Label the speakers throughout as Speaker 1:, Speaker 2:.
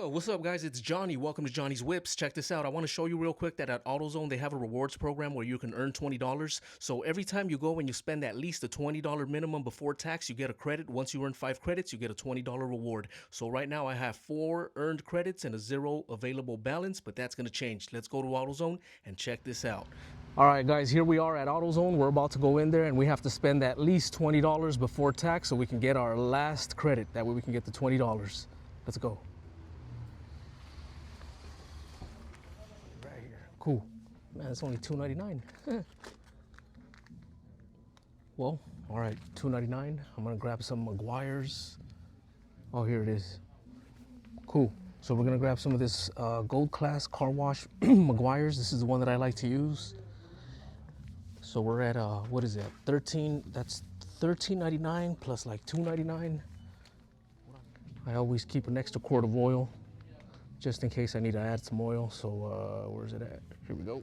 Speaker 1: Yo, what's up guys? It's Johnny. Welcome to Johnny's Whips. Check this out. I want to show you real quick that at AutoZone they have a rewards program where you can earn $20. So every time you go and you spend at least a $20 minimum before tax, you get a credit. Once you earn 5 credits, you get a $20 reward. So right now I have 4 earned credits and a 0 available balance, but that's going to change. Let's go to AutoZone and check this out. All right, guys, here we are at AutoZone. We're about to go in there and we have to spend at least $20 before tax so we can get our last credit. That way we can get the $20. Let's go. Cool. Man, it's only $2.99. Well, all right, $2.99. I'm gonna grab some Maguires. Oh, here it is. Cool. So we're gonna grab some of this gold class car wash Maguires. This is the one that I like to use. So we're at what is that? 13. That's $13.99 plus like $2.99. I always keep an extra quart of oil, just in case I need to add some oil. So where's it at? Here we go.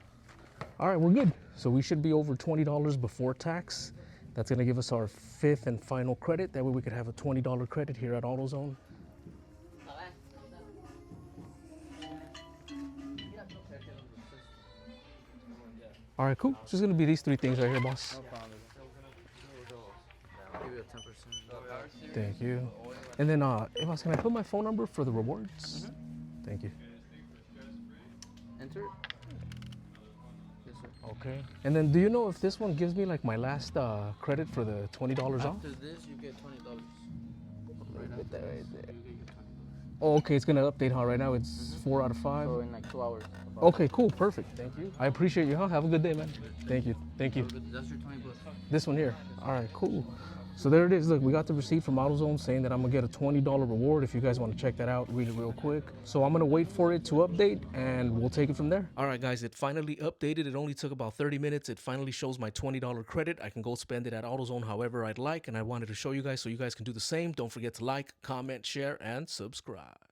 Speaker 1: All right, we're good. So we should be over $20 before tax. That's gonna give us our 5th and final credit. That way we could have a $20 credit here at AutoZone. All right, cool. It's just gonna be these 3 things right here, boss.
Speaker 2: No problem. I'll give you a 10%.
Speaker 1: Thank you. And then, Evas, can I put my phone number for the rewards?
Speaker 2: Mm-hmm.
Speaker 1: Thank you.
Speaker 2: Enter it. Yes, sir.
Speaker 1: Okay. And then, do you know if this one gives me like my last credit for the $20 off?
Speaker 2: After this, you get $20. Right after this, you get your $20.
Speaker 1: Oh, okay. It's gonna update, huh? Right now, it's 4 out of 5.
Speaker 2: So in like 2 hours.
Speaker 1: Okay, cool, perfect. Thank you. I appreciate you, huh? Have a good day, man. Thank you. Thank you.
Speaker 2: That's your 20 bucks.
Speaker 1: This one here. All right, cool. So there it is. Look, we got the receipt from AutoZone saying that I'm gonna get a $20 reward. If you guys want to check that out, read it real quick. So I'm gonna wait for it to update and we'll take it from there. All right, guys, it finally updated. It only took about 30 minutes. It finally shows my $20 credit. I can go spend it at AutoZone however I'd like, and I wanted to show you guys so you guys can do the same. Don't forget to like, comment, share, and subscribe.